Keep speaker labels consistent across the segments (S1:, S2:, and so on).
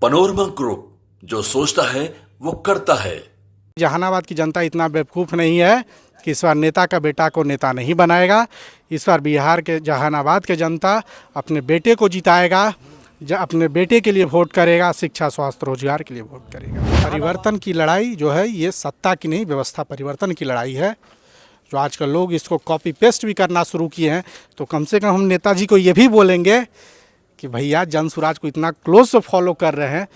S1: Panorama group, जो सोचता है वो करता है।
S2: जहानाबाद की जनता इतना बेवकूफ़ नहीं है कि इस बार नेता का बेटा को नेता नहीं बनाएगा। इस बार बिहार के जहानाबाद के जनता अपने बेटे को जिताएगा, अपने बेटे के लिए वोट करेगा, शिक्षा स्वास्थ्य रोजगार के लिए वोट करेगा। परिवर्तन की लड़ाई जो है ये सत्ता की नहीं, व्यवस्था परिवर्तन की लड़ाई है। जो आजकल लोग इसको कॉपी पेस्ट भी करना शुरू किए हैं, तो कम से कम हम नेताजी को ये भी बोलेंगे कि भैया जनसुराज को इतना क्लोज से फॉलो कर रहे हैं,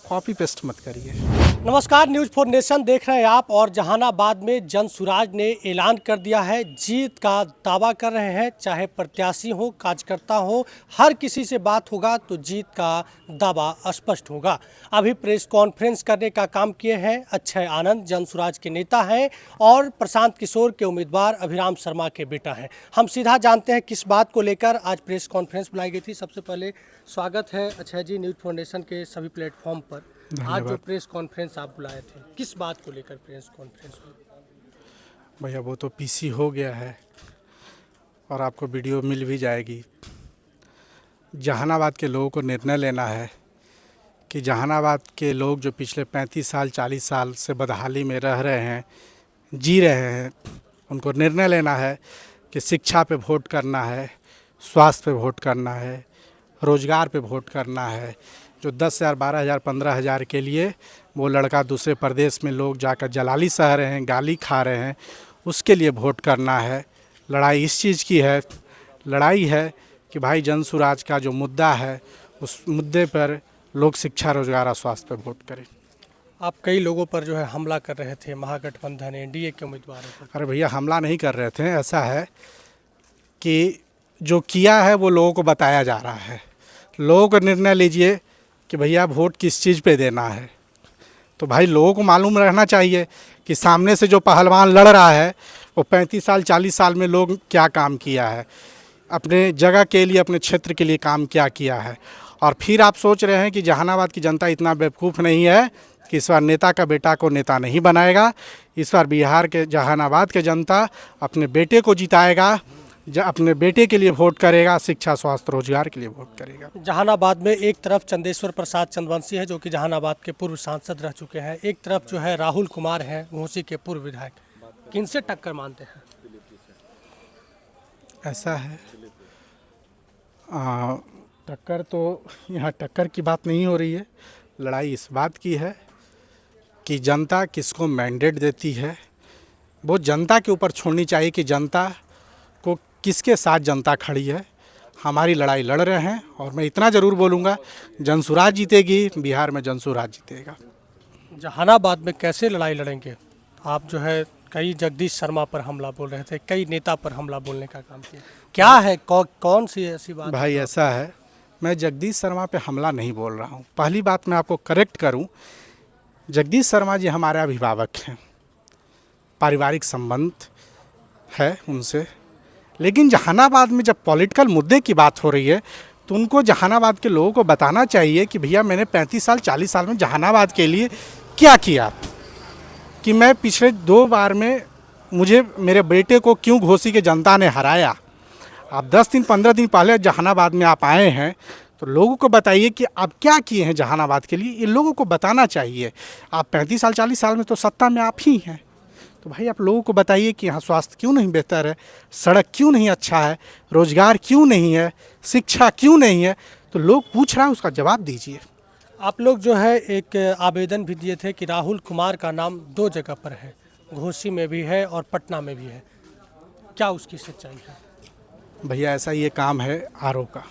S2: कॉपी पेस्ट मत करिए।
S3: नमस्कार, न्यूज़ फॉर नेशन देख रहे हैं आप। और जहानाबाद में जनसुराज ने ऐलान कर दिया है, जीत का दावा कर रहे हैं। चाहे प्रत्याशी हो, कार्यकर्ता हो, हर किसी से बात होगा तो जीत का दावा स्पष्ट होगा। अभी प्रेस कॉन्फ्रेंस करने का काम किए हैं अक्षय आनंद, जनसुराज के नेता हैं, और प्रशांत किशोर के उम्मीदवार अभिराम शर्मा के बेटा हैं। हम सीधा जानते हैं किस बात को लेकर आज प्रेस कॉन्फ्रेंस बुलाई गई थी। सबसे पहले स्वागत है अक्षय जी न्यूज़ फाउंडेशन के सभी प्लेटफॉर्म पर। आज जो प्रेस कॉन्फ्रेंस आप बुलाए थे, किस बात को लेकर प्रेस कॉन्फ्रेंस हुई?
S2: भैया वो तो पीसी हो गया है और आपको वीडियो मिल भी जाएगी। जहानाबाद के लोगों को निर्णय लेना है कि जहानाबाद के लोग जो पिछले 35 साल 40 साल से बदहाली में रह रहे हैं, जी रहे हैं, उनको निर्णय लेना है कि शिक्षा पे वोट करना है, स्वास्थ्य पे वोट करना है, रोज़गार पे वोट करना है। जो 10,000 12,000 15,000 के लिए वो लड़का दूसरे प्रदेश में लोग जाकर जलाली सह रहे हैं, गाली खा रहे हैं, उसके लिए वोट करना है। लड़ाई इस चीज़ की है, लड़ाई है कि भाई जनसुराज का जो मुद्दा है उस मुद्दे पर लोग शिक्षा, रोजगार और स्वास्थ्य पर वोट करें।
S3: आप कई लोगों पर जो है हमला कर रहे थे, महागठबंधन एनडीए के उम्मीदवारों पर।
S2: अरे भैया, हमला नहीं कर रहे थे। ऐसा है कि जो किया है वो लोगों को बताया जा रहा है। लोगों को निर्णय लीजिए कि भैया वोट किस चीज़ पे देना है। तो भाई लोगों को मालूम रहना चाहिए कि सामने से जो पहलवान लड़ रहा है वो 35 साल 40 साल में लोग क्या काम किया है, अपने जगह के लिए, अपने क्षेत्र के लिए काम क्या किया है। और फिर आप सोच रहे हैं कि जहानाबाद की जनता इतना बेवकूफ़ नहीं है कि इस बार नेता का बेटा को नेता नहीं बनाएगा। इस बार बिहार के जहानाबाद के जनता अपने बेटे को जिताएगा, अपने बेटे के लिए वोट करेगा, शिक्षा स्वास्थ्य रोजगार के लिए वोट करेगा।
S3: जहानाबाद में एक तरफ चंदेश्वर प्रसाद चंद्रवंशी है जो कि जहानाबाद के पूर्व सांसद रह चुके हैं, एक तरफ जो है राहुल कुमार हैं, घोसी के पूर्व विधायक। किनसे टक्कर मानते हैं?
S2: ऐसा है, टक्कर तो यहाँ टक्कर की बात नहीं हो रही है। लड़ाई इस बात की है कि जनता किसको मैंडेट देती है, वो जनता के ऊपर छोड़नी चाहिए कि जनता को किसके साथ जनता खड़ी है। हमारी लड़ाई लड़ रहे हैं और मैं इतना ज़रूर बोलूँगा, जनसुराज जीतेगी, बिहार में जनसुराज जीतेगा।
S3: जहानाबाद में कैसे लड़ाई लड़ेंगे? आप जो है कई जगदीश शर्मा पर हमला बोल रहे थे, कई नेता पर हमला बोलने का काम किया, क्या है कौन सी ऐसी बात?
S2: भाई ऐसा है, मैं जगदीश शर्मा पे हमला नहीं बोल रहा हूँ। पहली बात मैं आपको करेक्ट करूँ, जगदीश शर्मा जी हमारे अभिभावक हैं, पारिवारिक संबंध है उनसे। लेकिन जहानाबाद में जब पॉलिटिकल मुद्दे की बात हो रही है तो उनको जहानाबाद के लोगों को बताना चाहिए कि भैया मैंने 35 साल 40 साल में जहानाबाद के लिए क्या किया, कि मैं पिछले 2 बार में मुझे मेरे बेटे को क्यों घोसी के जनता ने हराया। आप 10 दिन 15 दिन पहले जहानाबाद में आप आए हैं तो लोगों को बताइए कि आप क्या किए हैं जहानाबाद के लिए। ये लोगों को बताना चाहिए। आप 35 साल 40 साल में तो सत्ता में आप ही हैं, तो भाई आप लोगों को बताइए कि यहाँ स्वास्थ्य क्यों नहीं बेहतर है, सड़क क्यों नहीं अच्छा है, रोजगार क्यों नहीं है, शिक्षा क्यों नहीं है। तो लोग पूछ रहा है, उसका जवाब दीजिए।
S3: आप लोग जो है एक आवेदन भी दिए थे कि राहुल कुमार का नाम 2 जगह पर है, घोसी में भी है और पटना में भी है, क्या उसकी सच्चाई है?
S2: भैया ऐसा ये काम है आरओ का,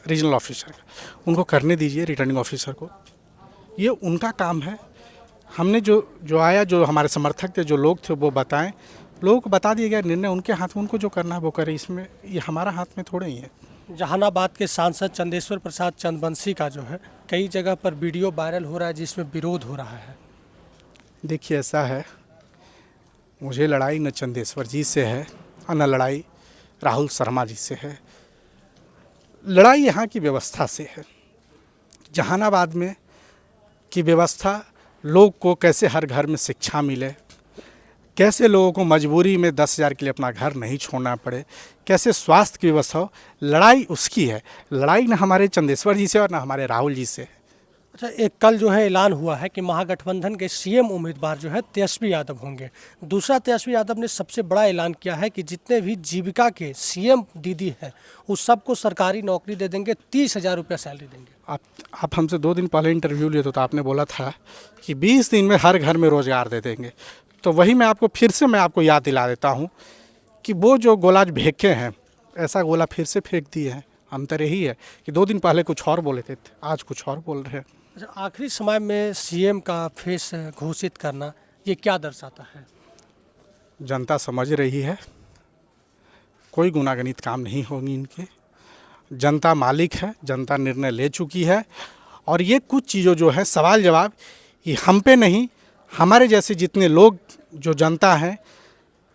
S2: रीजनल ऑफिसर का, उनको करने दीजिए, रिटर्निंग ऑफिसर को, ये उनका काम है। हमने जो आया, जो हमारे समर्थक थे, जो लोग थे, वो बताएं, लोगों को बता दिया गया, निर्णय उनके हाथ में, उनको जो करना है वो करे। इसमें ये हमारा हाथ में थोड़े ही है।
S3: जहानाबाद के सांसद चंदेश्वर प्रसाद चंद्रवंशी का जो है कई जगह पर वीडियो वायरल हो रहा है जिसमें विरोध हो रहा है।
S2: देखिए ऐसा है, मुझे लड़ाई न चंदेश्वर जी से है और न लड़ाई राहुल शर्मा जी से है। लड़ाई यहाँ की व्यवस्था से है। जहानाबाद में की व्यवस्था, लोग को कैसे हर घर में शिक्षा मिले, कैसे लोगों को मजबूरी में 10,000 के लिए अपना घर नहीं छोड़ना पड़े, कैसे स्वास्थ्य की व्यवस्था हो, लड़ाई उसकी है। लड़ाई न हमारे चंदेश्वर जी से और न हमारे राहुल जी से।
S3: अच्छा, एक कल जो है ऐलान हुआ है कि महागठबंधन के सीएम उम्मीदवार जो है तेजस्वी यादव होंगे। दूसरा, तेजस्वी यादव ने सबसे बड़ा ऐलान किया है कि जितने भी जीविका के सीएम दीदी हैं उस सबको सरकारी नौकरी दे देंगे, 30,000 रुपया सैलरी देंगे।
S2: आप हमसे 2 दिन पहले इंटरव्यू लिए तो आपने बोला था कि 20 दिन में हर घर में रोजगार दे देंगे। तो वही मैं आपको याद दिला देता हूँ कि वो जो गोला फेंके हैं, ऐसा गोला फिर से फेंक दिए हैं। अंतर यही है कि 2 दिन पहले कुछ और बोले थे, आज कुछ और बोल रहे हैं।
S3: अच्छा, आखिरी समय में सीएम का फेस घोषित करना ये क्या दर्शाता है?
S2: जनता समझ रही है, कोई गुनागनित काम नहीं होंगी इनके। जनता मालिक है, जनता निर्णय ले चुकी है। और ये कुछ चीज़ों जो है सवाल जवाब ये हम पे नहीं, हमारे जैसे जितने लोग जो जनता हैं,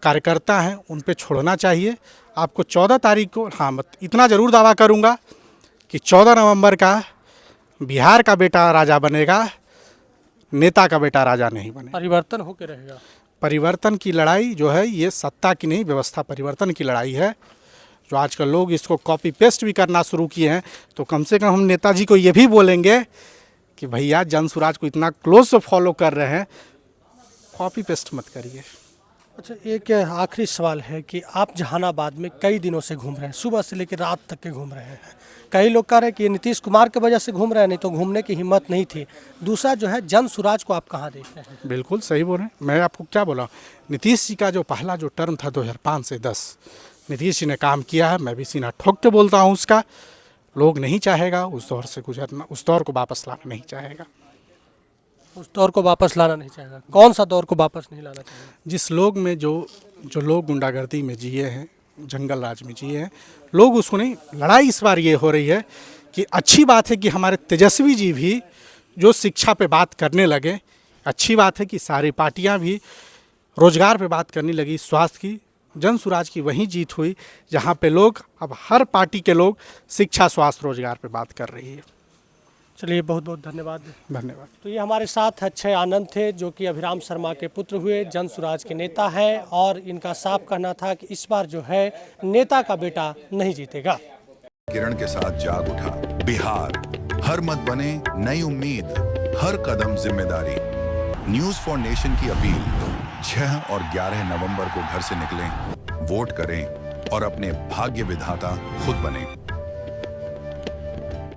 S2: कार्यकर्ता हैं, उन पे छोड़ना चाहिए। आपको 14 तारीख को इतना ज़रूर दावा करूँगा कि 14 नवंबर का बिहार का बेटा राजा बनेगा, नेता का बेटा राजा नहीं बनेगा।
S3: परिवर्तन होकर रहेगा।
S2: परिवर्तन की लड़ाई जो है ये सत्ता की नहीं, व्यवस्था परिवर्तन की लड़ाई है। जो आजकल लोग इसको कॉपी पेस्ट भी करना शुरू किए हैं, तो कम से कम हम नेताजी को ये भी बोलेंगे कि भैया जनसुराज को इतना क्लोज से फॉलो कर रहे हैं, कॉपी पेस्ट मत करिए।
S3: अच्छा, एक आखिरी सवाल है कि आप जहानाबाद में कई दिनों से घूम रहे हैं, सुबह से लेकर रात तक के घूम रहे हैं। कई लोग कह रहे हैं कि ये नीतीश कुमार की वजह से घूम रहे हैं, नहीं तो घूमने की हिम्मत नहीं थी। दूसरा जो है जनसुराज को आप कहाँ देख रहे हैं?
S2: बिल्कुल सही बोल रहे हैं। मैं आपको क्या बोला, नीतीश जी का जो पहला जो टर्म था 2005 से 10, नीतीश जी ने काम किया है। मैं भी सीना ठोक के बोलता हूँ उसका। लोग नहीं चाहेगा उस दौर से गुजरना, उस दौर को वापस लाना नहीं चाहेगा।
S3: उस दौर को वापस लाना नहीं चाहेगा? कौन सा दौर को वापस नहीं लाना चाहेगा?
S2: जिस लोग में जो लोग गुंडागर्दी में जिए हैं, जंगल राज में जिए हैं, लोग उसको नहीं। लड़ाई इस बार ये हो रही है कि अच्छी बात है कि हमारे तेजस्वी जी भी जो शिक्षा पे बात करने लगे। अच्छी बात है कि सारी पार्टियां भी रोजगार पे बात करने लगी, स्वास्थ्य की। जनसुराज की वहीं जीत हुई जहां पे लोग, अब हर पार्टी के लोग शिक्षा, स्वास्थ्य, रोजगार पे बात कर रही है।
S3: चलिए, बहुत बहुत धन्यवाद।
S2: धन्यवाद।
S3: तो ये हमारे साथ अक्षय आनंद थे, जो कि अभिराम शर्मा के पुत्र हुए, जनसुराज के नेता हैं। और इनका साफ कहना था कि इस बार जो है नेता का बेटा नहीं जीतेगा।
S4: किरण के साथ जाग उठा बिहार, हर मत बने नई उम्मीद, हर कदम जिम्मेदारी। न्यूज़ फॉर नेशन की अपील, 6 और 11 नवंबर को घर से निकलें, वोट करें और अपने भाग्य विधाता खुद बने।